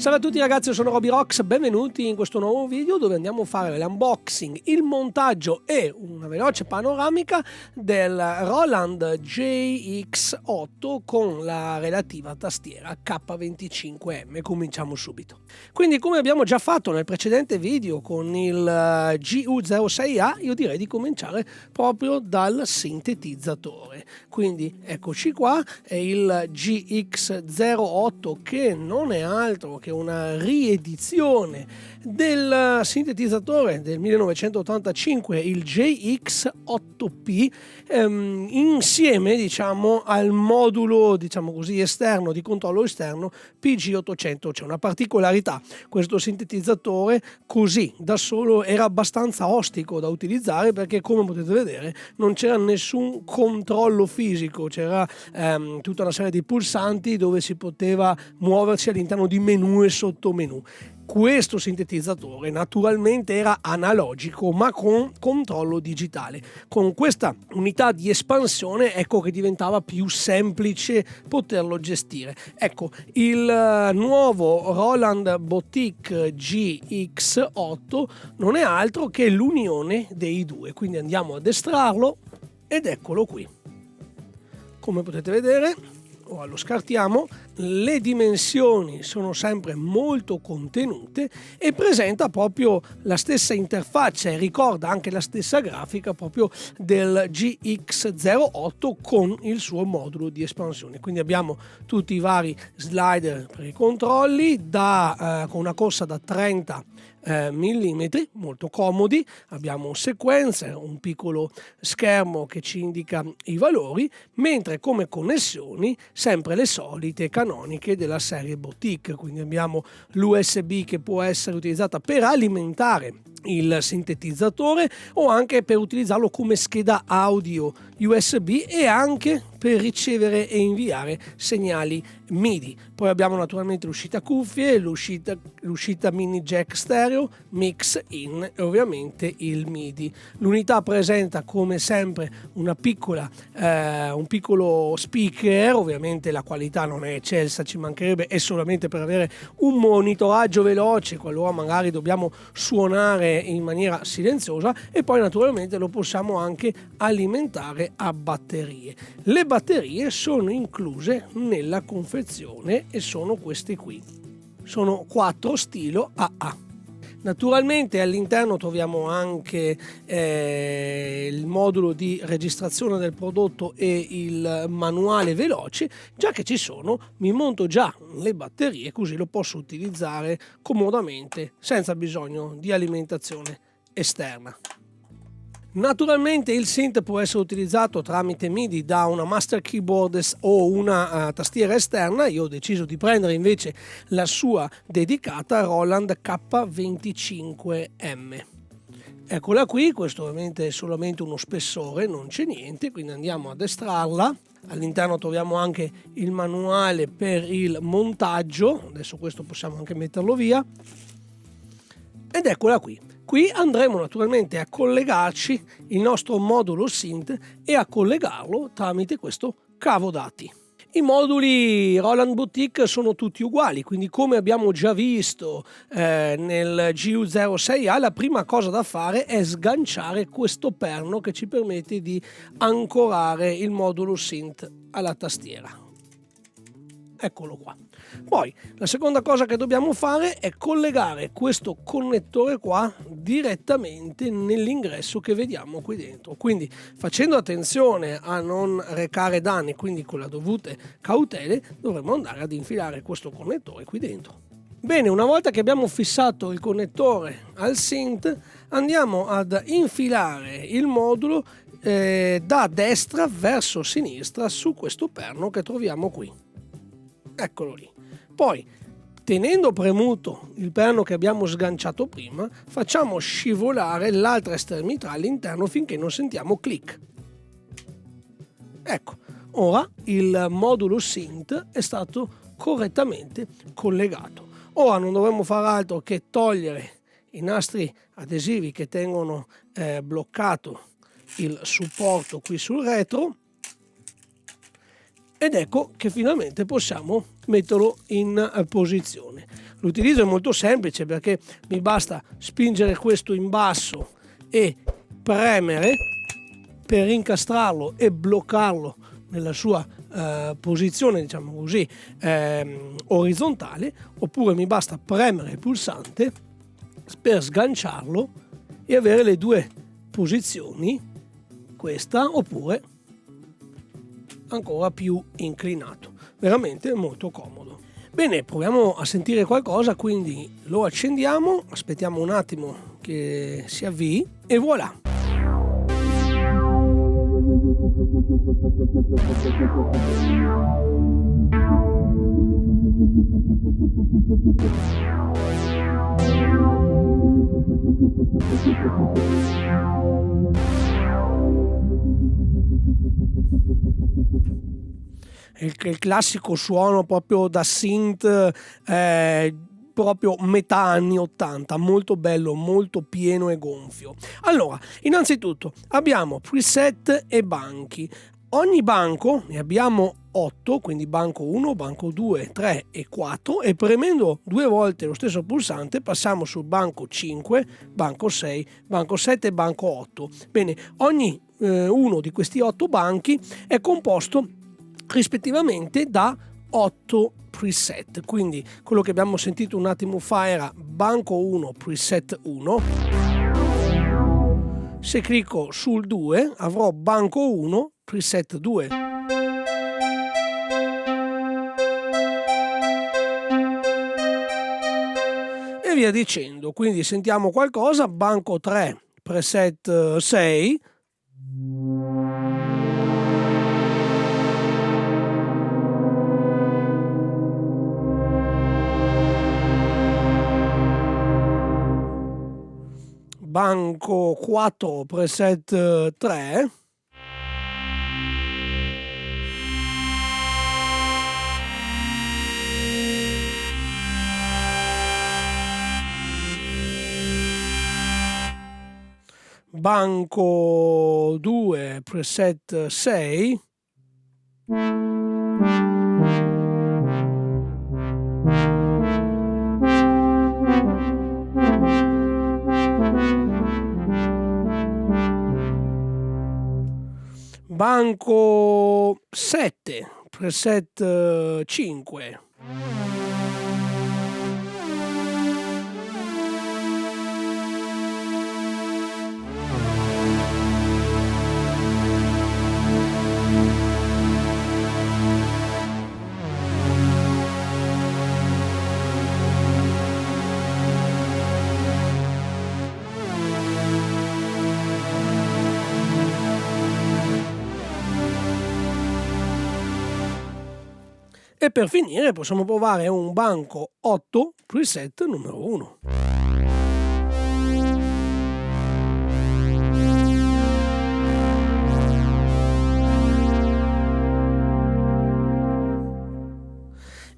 Salve a tutti ragazzi, io sono Robyrox, benvenuti in questo nuovo video dove andiamo a fare l'unboxing, il montaggio e una veloce panoramica del Roland JX8 con la relativa tastiera K25M. Cominciamo subito. Quindi, come abbiamo già fatto nel precedente video con il GU06A, io direi di cominciare proprio dal sintetizzatore. Quindi eccoci qua, è il GX08 che non è altro che una riedizione del sintetizzatore del 1985, il JX8P, insieme diciamo al modulo diciamo così esterno di controllo esterno PG800. C'è una particolarità: questo sintetizzatore così da solo era abbastanza ostico da utilizzare, perché come potete vedere non c'era nessun controllo fisico, c'era tutta una serie di pulsanti dove si poteva muoversi all'interno di menu e sottomenu. Questo sintetizzatore naturalmente era analogico ma con controllo digitale. Con questa unità di espansione ecco che diventava più semplice poterlo gestire. Ecco, il nuovo Roland Boutique GX8 non è altro che l'unione dei due, quindi andiamo ad estrarlo ed eccolo qui. Come potete vedere, ora lo scartiamo, le dimensioni sono sempre molto contenute e presenta proprio la stessa interfaccia e ricorda anche la stessa grafica proprio del GX08 con il suo modulo di espansione. Quindi abbiamo tutti i vari slider per i controlli con una corsa da 30 millimetri, molto comodi. Abbiamo un sequencer, un piccolo schermo che ci indica i valori, mentre come connessioni sempre le solite canoniche della serie Boutique. Quindi abbiamo l'USB che può essere utilizzata per alimentare il sintetizzatore o anche per utilizzarlo come scheda audio USB e anche per ricevere e inviare segnali MIDI. Poi abbiamo naturalmente l'uscita cuffie, l'uscita mini jack stereo, mix in e ovviamente il MIDI. L'unità presenta come sempre un piccolo speaker, ovviamente la qualità non è eccelsa, ci mancherebbe, è solamente per avere un monitoraggio veloce qualora magari dobbiamo suonare in maniera silenziosa, e poi naturalmente lo possiamo anche alimentare a batterie. Le batterie sono incluse nella confezione e sono queste qui, sono 4 stilo AA. Naturalmente all'interno troviamo anche il modulo di registrazione del prodotto e il manuale veloce. Già che ci sono, mi monto già le batterie, così lo posso utilizzare comodamente senza bisogno di alimentazione esterna. Naturalmente il synth può essere utilizzato tramite MIDI da una master keyboard o una tastiera esterna. Io ho deciso di prendere invece la sua dedicata Roland K25M. Eccola qui, questo ovviamente è solamente uno spessore, non c'è niente, quindi andiamo ad estrarla. All'interno troviamo anche il manuale per il montaggio, adesso questo possiamo anche metterlo via, ed eccola qui. Qui andremo naturalmente a collegarci il nostro modulo synth e a collegarlo tramite questo cavo dati. I moduli Roland Boutique sono tutti uguali, quindi come abbiamo già visto nel GU06A, la prima cosa da fare è sganciare questo perno che ci permette di ancorare il modulo synth alla tastiera. Eccolo qua. Poi la seconda cosa che dobbiamo fare è collegare questo connettore qua direttamente nell'ingresso che vediamo qui dentro, quindi facendo attenzione a non recare danni, quindi con le dovute cautele dovremo andare ad infilare questo connettore qui dentro. Bene, una volta che abbiamo fissato il connettore al synth, andiamo ad infilare il modulo da destra verso sinistra su questo perno che troviamo qui. Eccolo lì. Poi, tenendo premuto il perno che abbiamo sganciato prima, facciamo scivolare l'altra estremità all'interno finché non sentiamo click. Ecco, ora il modulo synth è stato correttamente collegato. Ora non dovremo fare altro che togliere i nastri adesivi che tengono bloccato il supporto qui sul retro, ed ecco che finalmente possiamo metterlo in posizione. L'utilizzo è molto semplice perché mi basta spingere questo in basso e premere per incastrarlo e bloccarlo nella sua posizione, diciamo così, orizzontale, oppure mi basta premere il pulsante per sganciarlo e avere le due posizioni, questa oppure ancora più inclinato. Veramente molto comodo. Bene, proviamo a sentire qualcosa, quindi lo accendiamo, aspettiamo un attimo che si avvii e voilà! Il classico suono proprio da synth, proprio metà anni 80, molto bello, molto pieno e gonfio. Allora, innanzitutto abbiamo preset e banchi. Ogni banco ne abbiamo 8, quindi banco 1, banco 2, 3 e 4, e premendo 2 volte lo stesso pulsante passiamo sul banco 5, banco 6, banco 7 e banco 8. Bene, ogni uno di questi 8 banchi è composto rispettivamente da 8 preset, quindi quello che abbiamo sentito un attimo fa era banco 1 preset 1. Se clicco sul 2 avrò banco 1 preset 2. E via dicendo, quindi sentiamo qualcosa, banco 3 preset 6. Banco 4 preset 3. Banco 2 preset 6. Banco 7 preset 5. E per finire possiamo provare un banco 8 preset numero 1.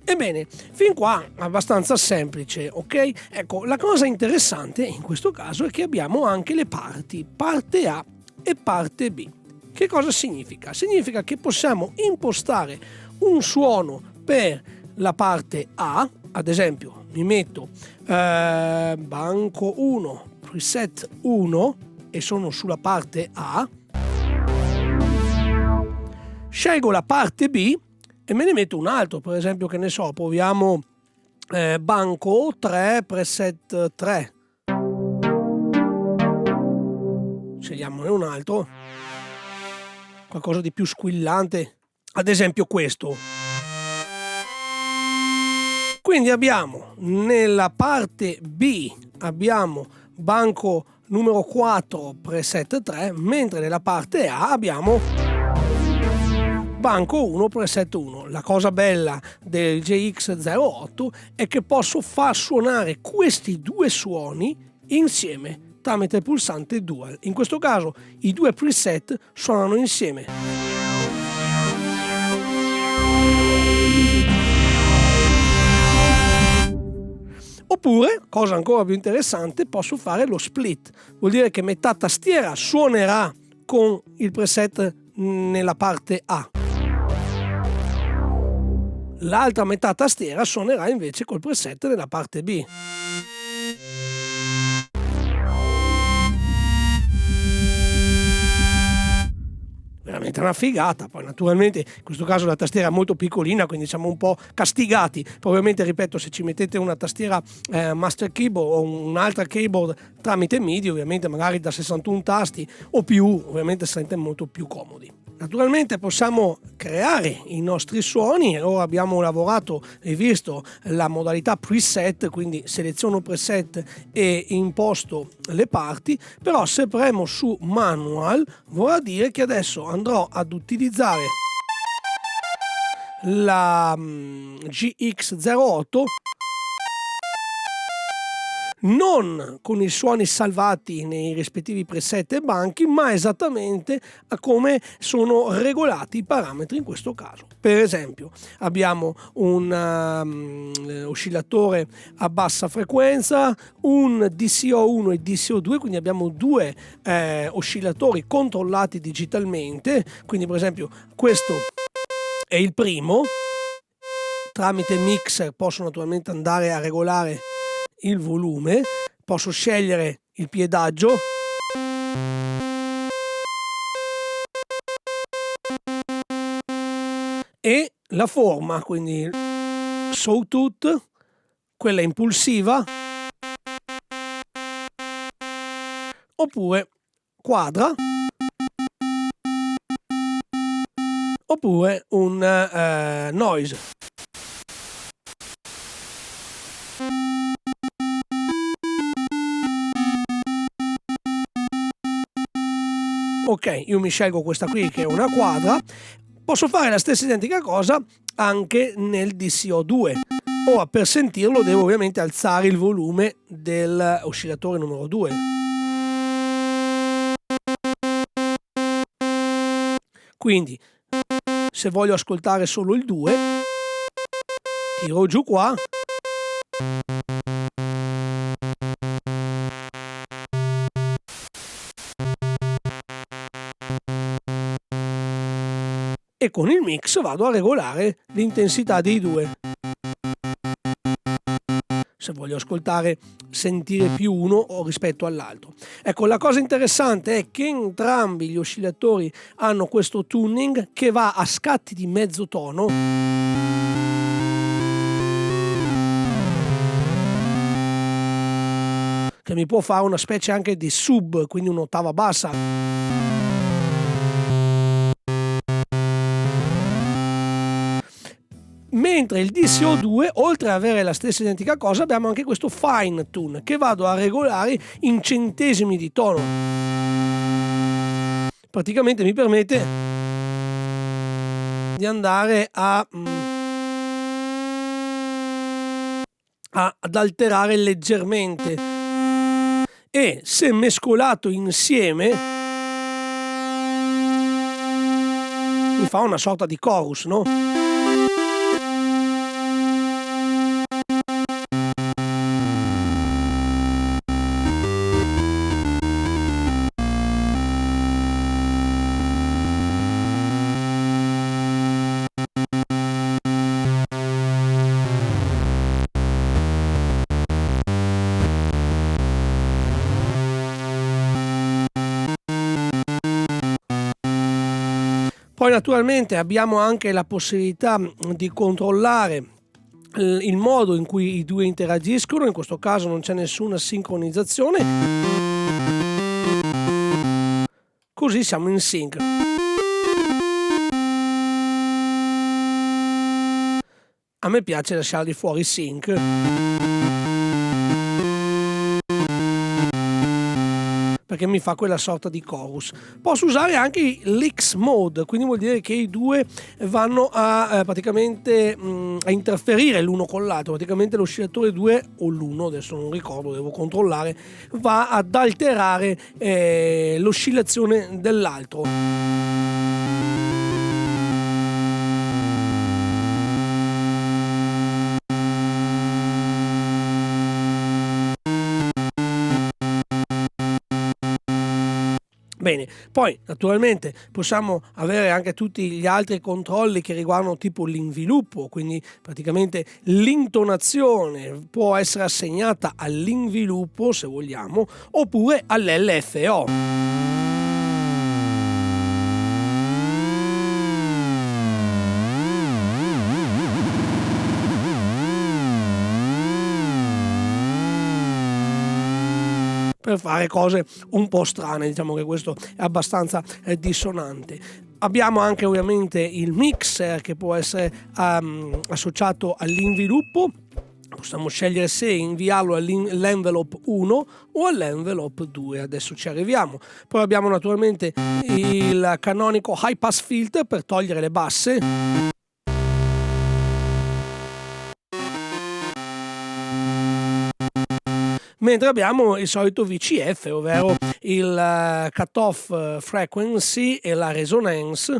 Ebbene, fin qua abbastanza semplice, ok? Ecco, la cosa interessante in questo caso è che abbiamo anche le parti, parte A e parte B. Che cosa significa? Significa che possiamo impostare un suono per la parte A, ad esempio mi metto banco 1 preset 1 e sono sulla parte A, scelgo la parte B e me ne metto un altro, per esempio, che ne so, proviamo banco 3 preset 3, scegliamone un altro, qualcosa di più squillante, ad esempio questo. Quindi abbiamo nella parte B abbiamo banco numero 4 preset 3, mentre nella parte A abbiamo banco 1 preset 1. La cosa bella del JX08 è che posso far suonare questi due suoni insieme tramite il pulsante Dual. In questo caso i due preset suonano insieme. Oppure, cosa ancora più interessante, posso fare lo split. Vuol dire che metà tastiera suonerà con il preset nella parte A. L'altra metà tastiera suonerà invece col preset nella parte B. Veramente una figata. Poi naturalmente in questo caso la tastiera è molto piccolina, quindi siamo un po' castigati. Probabilmente, ripeto, se ci mettete una tastiera master keyboard o un'altra keyboard tramite MIDI, ovviamente magari da 61 tasti o più, ovviamente sarete molto più comodi. Naturalmente possiamo creare i nostri suoni. Ora abbiamo lavorato e visto la modalità preset, quindi seleziono preset e imposto le parti, però se premo su manual vorrà dire che adesso andrò ad utilizzare la GX08 non con i suoni salvati nei rispettivi preset e banchi, ma esattamente a come sono regolati i parametri in questo caso. Per esempio abbiamo un oscillatore a bassa frequenza, un DCO1 e DCO2, quindi abbiamo due oscillatori controllati digitalmente, quindi per esempio questo è il primo. Tramite mixer posso naturalmente andare a regolare il volume, posso scegliere il piedaggio e la forma, quindi sawtooth, quella impulsiva, oppure quadra, oppure un noise. Ok, io mi scelgo questa qui che è una quadra. Posso fare la stessa identica cosa anche nel DCO2. Ora, per sentirlo devo ovviamente alzare il volume dell'oscillatore numero 2. Quindi, se voglio ascoltare solo il 2, tiro giù qua. E con il mix vado a regolare l'intensità dei due. Se voglio ascoltare, sentire più uno o rispetto all'altro. Ecco, la cosa interessante è che entrambi gli oscillatori hanno questo tuning che va a scatti di mezzo tono. Che mi può fare una specie anche di sub, quindi un'ottava bassa. Mentre il DCO2, oltre ad avere la stessa identica cosa, abbiamo anche questo fine tune che vado a regolare in centesimi di tono. Praticamente mi permette di andare ad alterare leggermente, e se mescolato insieme mi fa una sorta di chorus, no? Poi naturalmente abbiamo anche la possibilità di controllare il modo in cui i due interagiscono. In questo caso non c'è nessuna sincronizzazione, così siamo in sync. A me piace lasciarli fuori sync, perché mi fa quella sorta di chorus. Posso usare anche l'X mode, quindi vuol dire che i due vanno a praticamente a interferire l'uno con l'altro. Praticamente l'oscillatore 2 o l'1, adesso non ricordo, devo controllare, va ad alterare l'oscillazione dell'altro. Bene, poi naturalmente possiamo avere anche tutti gli altri controlli che riguardano tipo l'inviluppo, quindi praticamente l'intonazione può essere assegnata all'inviluppo se vogliamo, oppure all'LFO. Per fare cose un po' strane, diciamo che questo è abbastanza dissonante. Abbiamo anche ovviamente il mixer che può essere associato all'inviluppo. Possiamo scegliere se inviarlo all'envelope 1 o all'envelope 2, adesso ci arriviamo. Poi abbiamo naturalmente il canonico high pass filter per togliere le basse. Mentre abbiamo il solito VCF, ovvero il cutoff frequency e la resonance.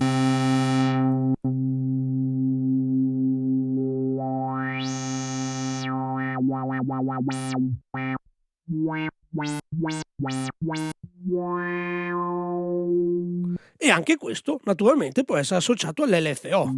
E anche questo naturalmente può essere associato all'LFO.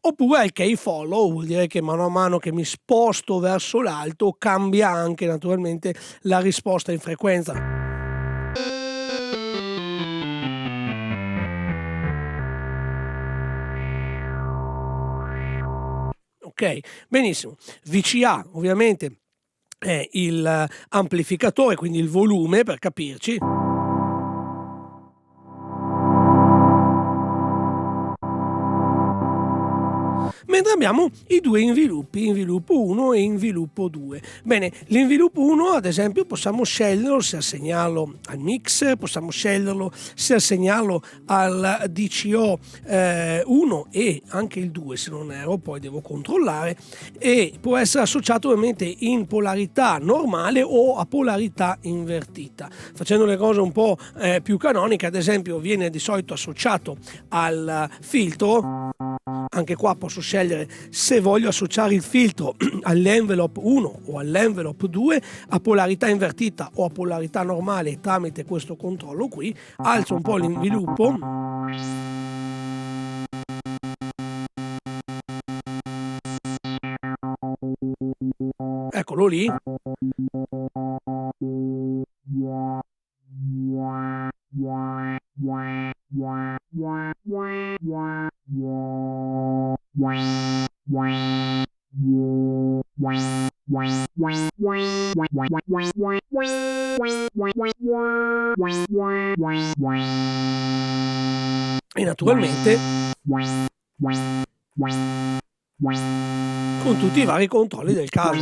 Oppure il K-follow vuol dire che mano a mano che mi sposto verso l'alto cambia anche naturalmente la risposta in frequenza. Ok, benissimo. VCA ovviamente è il amplificatore, quindi il volume per capirci. Mentre abbiamo i due inviluppi, inviluppo 1 e inviluppo 2. Bene, l'inviluppo 1 ad esempio possiamo sceglierlo se assegnarlo al mixer, possiamo sceglierlo se assegnarlo al DCO 1 e anche il 2 se non erro, poi devo controllare, e può essere associato ovviamente in polarità normale o a polarità invertita. Facendo le cose un po' più canoniche, ad esempio viene di solito associato al filtro. Anche qua posso scegliere se voglio associare il filtro all'envelope 1 o all'envelope 2 a polarità invertita o a polarità normale tramite questo controllo qui. Alzo un po' l'inviluppo. Eccolo lì. E naturalmente con tutti i vari controlli del caso.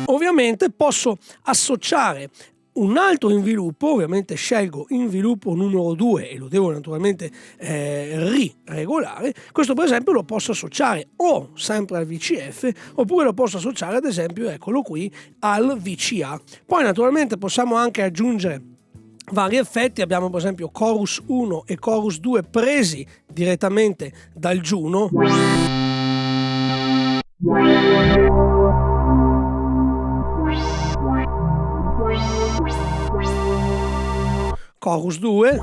Ovviamente posso associare un altro inviluppo, ovviamente scelgo inviluppo numero 2 e lo devo naturalmente riregolare. Questo per esempio lo posso associare o sempre al VCF oppure lo posso associare ad esempio, eccolo qui, al VCA. Poi naturalmente possiamo anche aggiungere vari effetti, abbiamo per esempio Chorus 1 e Chorus 2 presi direttamente dal Juno. Chorus 2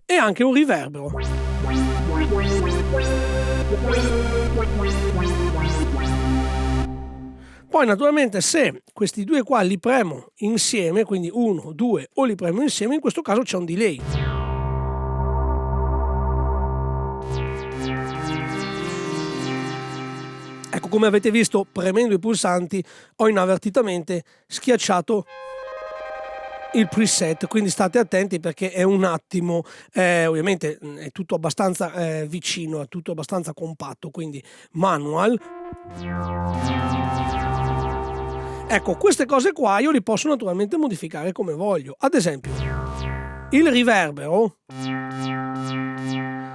e anche un riverbero. Poi naturalmente se questi due qua li premo insieme, quindi 1, 2 o li premo insieme, in questo caso c'è un delay. Ecco, come avete visto, premendo i pulsanti ho inavvertitamente schiacciato il preset, quindi state attenti perché è un attimo, ovviamente è tutto abbastanza vicino, è tutto abbastanza compatto, quindi manual. Ecco, queste cose qua io li posso naturalmente modificare come voglio. Ad esempio, il riverbero,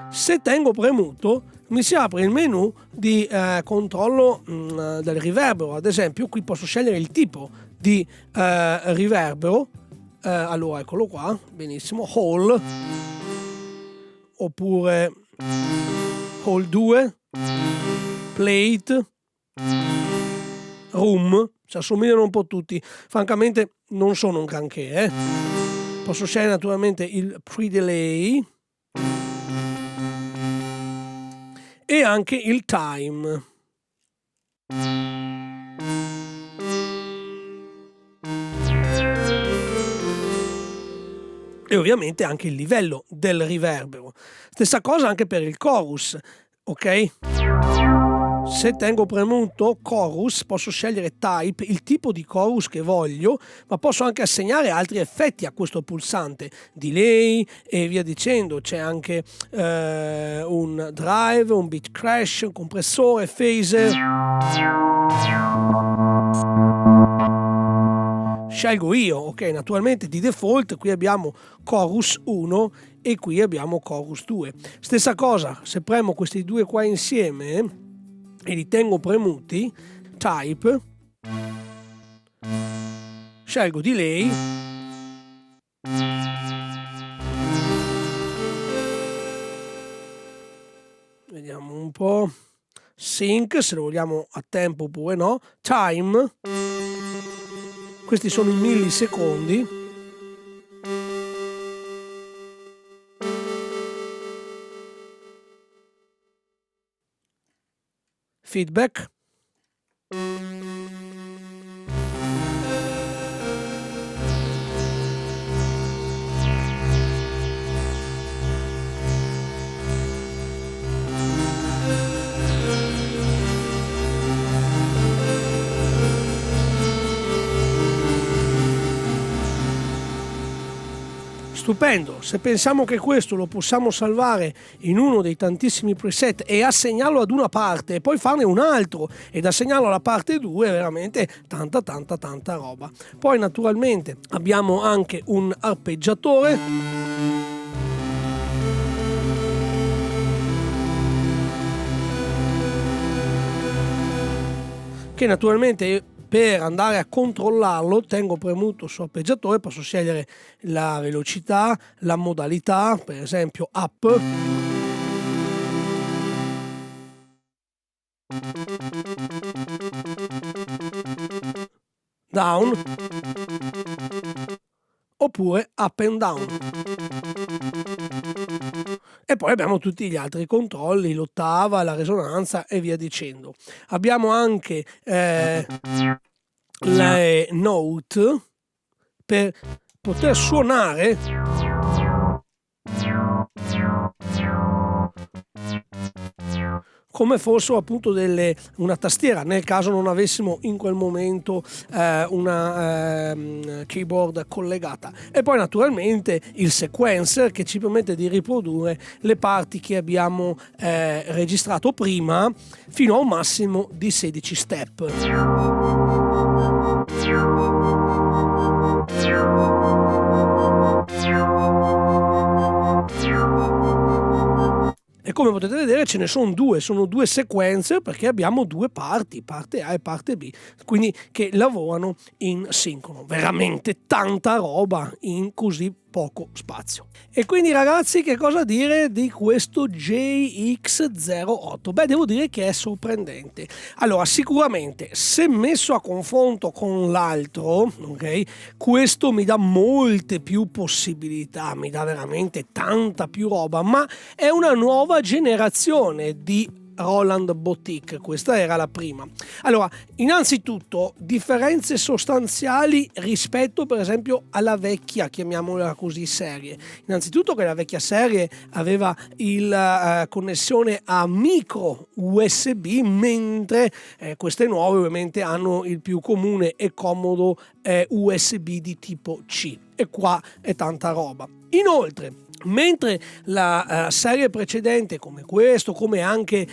se tengo premuto, mi si apre il menu di controllo del riverbero. Ad esempio, qui posso scegliere il tipo di riverbero. Allora, eccolo qua, benissimo, hall, oppure hall 2, plate, room, si assomigliano un po' tutti, francamente non sono un granché. Posso scegliere naturalmente il pre-delay e anche il time. E ovviamente anche il livello del riverbero. Stessa cosa anche per il chorus, ok? Se tengo premuto chorus posso scegliere type, il tipo di chorus che voglio, ma posso anche assegnare altri effetti a questo pulsante, delay e via dicendo. C'è anche un drive, un bit crash, un compressore, phaser. Scelgo io, ok, naturalmente di default qui abbiamo chorus 1 e qui abbiamo chorus 2. Stessa cosa, se premo questi due qua insieme e li tengo premuti, type, scelgo delay, vediamo un po', sync se lo vogliamo a tempo oppure no, time, questi sono i millisecondi, feedback, stupendo. Se pensiamo che questo lo possiamo salvare in uno dei tantissimi preset e assegnarlo ad una parte e poi farne un altro ed assegnarlo alla parte 2, è veramente tanta roba. Poi naturalmente abbiamo anche un arpeggiatore, che naturalmente per andare a controllarlo tengo premuto su arpeggiatore, posso scegliere la velocità, la modalità, per esempio up, down, oppure up and down. E poi abbiamo tutti gli altri controlli, l'ottava, la risonanza e via dicendo. Abbiamo anche le note per poter suonare come fossero appunto una tastiera, nel caso non avessimo in quel momento una keyboard collegata. E poi naturalmente il sequencer che ci permette di riprodurre le parti che abbiamo registrato prima fino a un massimo di 16 step. E come potete vedere ce ne sono due sequenze perché abbiamo due parti, parte A e parte B, quindi che lavorano in sincrono. Veramente tanta roba in così poco spazio. E quindi ragazzi, che cosa dire di questo JX08? Beh, devo dire che è sorprendente. Allora, sicuramente se messo a confronto con l'altro, ok, questo mi dà molte più possibilità, mi dà veramente tanta più roba, ma è una nuova generazione di Roland Boutique, questa era la prima. Allora, innanzitutto differenze sostanziali rispetto per esempio alla vecchia, chiamiamola così, serie. Innanzitutto che la vecchia serie aveva il connessione a micro USB, mentre queste nuove ovviamente hanno il più comune e comodo USB di tipo C. e qua è tanta roba. Inoltre, mentre la serie precedente, come questo, come anche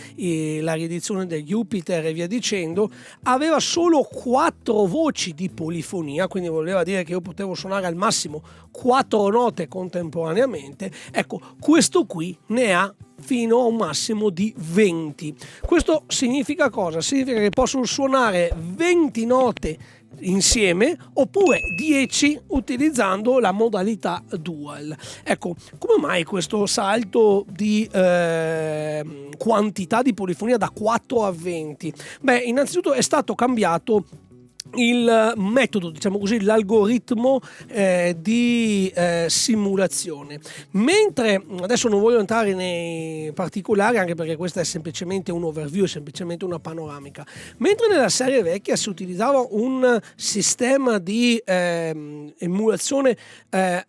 la riedizione del Jupiter e via dicendo, aveva solo 4 voci di polifonia, quindi voleva dire che io potevo suonare al massimo 4 note contemporaneamente, ecco, questo qui ne ha fino a un massimo di 20. Questo significa cosa? Significa che posso suonare 20 note insieme oppure 10 utilizzando la modalità dual. Ecco, come mai questo salto di quantità di polifonia da 4 a 20? Beh, innanzitutto è stato cambiato il metodo, diciamo così, l'algoritmo di simulazione. Mentre adesso non voglio entrare nei particolari, anche perché questa è semplicemente un overview, è semplicemente una panoramica. Mentre nella serie vecchia si utilizzava un sistema di emulazione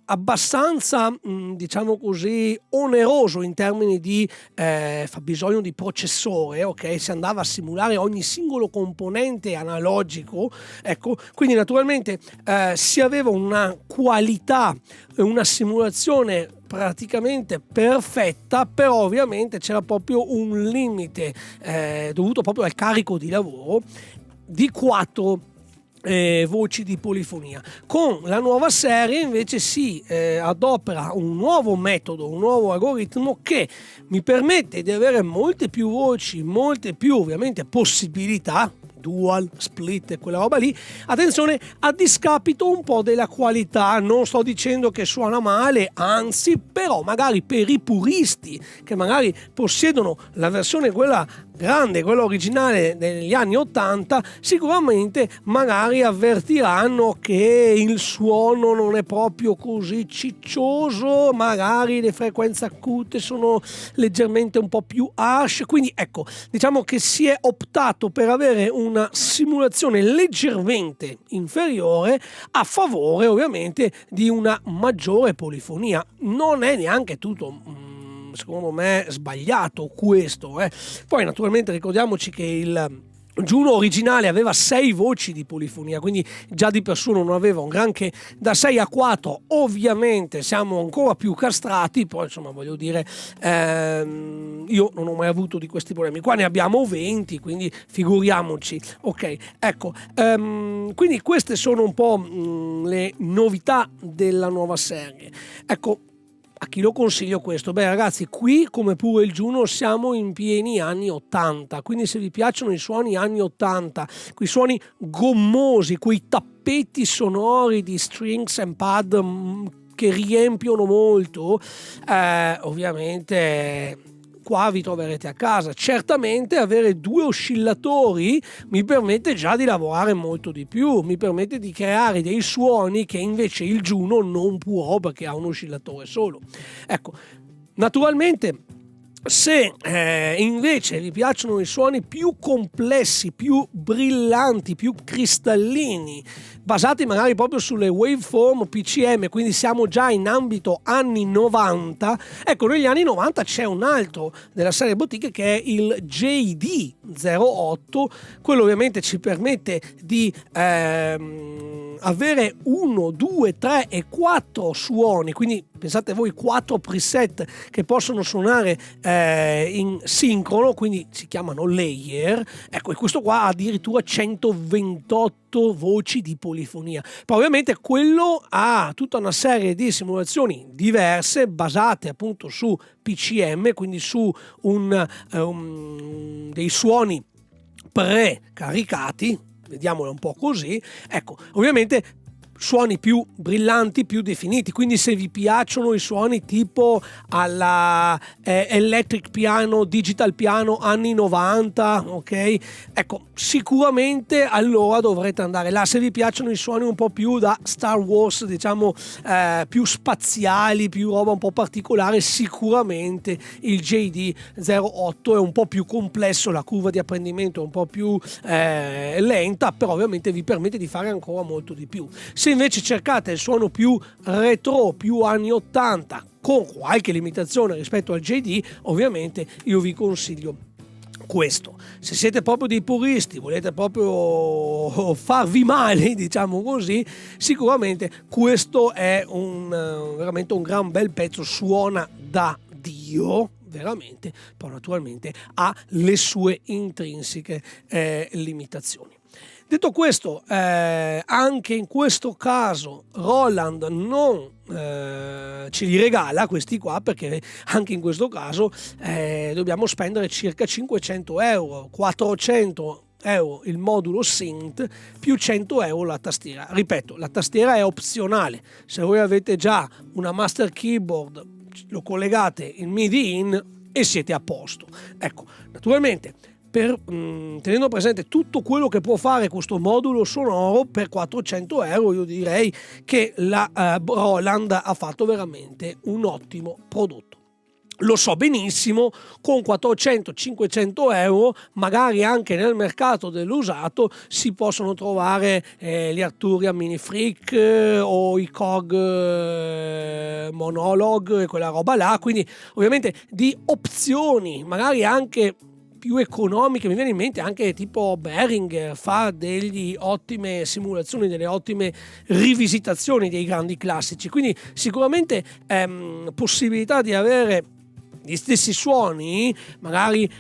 abbastanza, diciamo così, oneroso in termini di fabbisogno di processore, ok? Si andava a simulare ogni singolo componente analogico. Ecco, quindi naturalmente si aveva una qualità, una simulazione praticamente perfetta, però ovviamente c'era proprio un limite dovuto proprio al carico di lavoro di 4 voci di polifonia. Con la nuova serie invece si adopera un nuovo metodo, un nuovo algoritmo che mi permette di avere molte più voci, molte più ovviamente possibilità, dual, split e quella roba lì, attenzione, a discapito un po' della qualità. Non sto dicendo che suona male, anzi, però magari per i puristi che magari possiedono la versione quella grande, quella originale degli anni 80, sicuramente magari avvertiranno che il suono non è proprio così ciccioso, magari le frequenze acute sono leggermente un po' più harsh, quindi ecco, diciamo che si è optato per avere una simulazione leggermente inferiore a favore ovviamente di una maggiore polifonia. Non è neanche tutto secondo me sbagliato questo. Poi naturalmente ricordiamoci che il Juno originale aveva 6 voci di polifonia, quindi già di per sé non aveva un granché. Da 6 a 4 ovviamente siamo ancora più castrati, poi insomma voglio dire, io non ho mai avuto di questi problemi, qua ne abbiamo 20, quindi figuriamoci. Ok, ecco, quindi queste sono un po' le novità della nuova serie. Ecco, a chi lo consiglio questo? Beh ragazzi, qui come pure il Juno siamo in pieni anni 80, quindi se vi piacciono i suoni anni 80, quei suoni gommosi, quei tappeti sonori di strings and pad che riempiono molto, ovviamente qua vi troverete a casa. Certamente avere 2 oscillatori mi permette già di lavorare molto di più, mi permette di creare dei suoni che invece il Juno non può perché ha un oscillatore solo. Ecco, naturalmente se invece vi piacciono i suoni più complessi, più brillanti, più cristallini, basati magari proprio sulle waveform PCM, quindi siamo già in ambito anni 90, ecco, negli anni 90 c'è un altro della serie boutique che è il JD08, quello ovviamente ci permette di avere 1, 2, 3 e 4 suoni, quindi pensate voi 4 preset che possono suonare in sincrono, quindi si chiamano layer. Ecco, e questo qua ha addirittura 128 voci di polifonia. Poi ovviamente quello ha tutta una serie di simulazioni diverse basate appunto su PCM, quindi su dei suoni precaricati, vediamolo un po' così. Ecco, ovviamente suoni più brillanti, più definiti, quindi se vi piacciono i suoni tipo alla electric piano, digital piano anni 90, ok? Ecco, sicuramente allora dovrete andare là. Se vi piacciono i suoni un po' più da Star Wars, diciamo più spaziali, più roba un po' particolare, sicuramente il JD08 è un po' più complesso, la curva di apprendimento è un po' più lenta, però ovviamente vi permette di fare ancora molto di più. Se invece cercate il suono più retro, più anni 80, con qualche limitazione rispetto al JD, ovviamente io vi consiglio questo. Se siete proprio dei puristi, volete proprio farvi male, diciamo così, sicuramente questo è veramente un gran bel pezzo, suona da Dio, veramente, poi naturalmente ha le sue intrinseche limitazioni. Detto questo, anche in questo caso Roland non ce li regala questi qua, perché anche in questo caso dobbiamo spendere circa 500 euro, 400 euro il modulo synth più 100 euro la tastiera. Ripeto, la tastiera è opzionale, se voi avete già una master keyboard lo collegate in MIDI in e siete a posto. Ecco, naturalmente tenendo presente tutto quello che può fare questo modulo sonoro, per 400 euro io direi che la Roland ha fatto veramente un ottimo prodotto. Lo so benissimo, con 400-500 euro, magari anche nel mercato dell'usato, si possono trovare gli Arturia Mini Freak o i Cog Monolog e quella roba là, quindi ovviamente di opzioni magari anche più economiche, mi viene in mente anche tipo Behringer fa delle ottime simulazioni, delle ottime rivisitazioni dei grandi classici, quindi sicuramente possibilità di avere gli stessi suoni, magari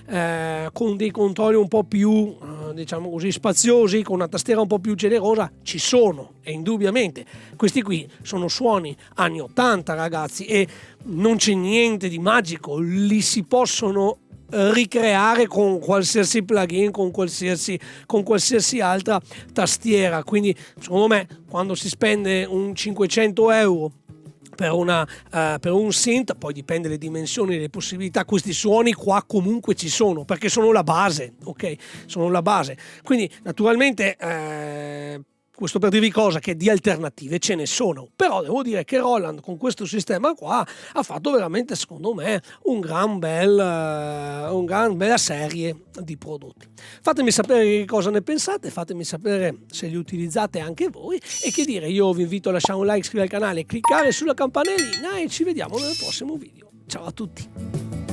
con dei controlli un po' più, diciamo così, spaziosi, con una tastiera un po' più generosa, ci sono, e indubbiamente. Questi qui sono suoni anni 80, ragazzi, e non c'è niente di magico, li si possono ricreare con qualsiasi plugin, con qualsiasi altra tastiera. Quindi secondo me, quando si spende un 500 euro per un synth, poi dipende le dimensioni e le possibilità, questi suoni qua comunque ci sono, perché sono la base, ok? Sono la base. Quindi naturalmente questo per dirvi cosa, che di alternative ce ne sono, però devo dire che Roland con questo sistema qua ha fatto veramente, secondo me, un gran bella serie di prodotti. Fatemi sapere che cosa ne pensate, fatemi sapere se li utilizzate anche voi, e che dire, io vi invito a lasciare un like, iscrivervi al canale, cliccare sulla campanellina e ci vediamo nel prossimo video. Ciao a tutti!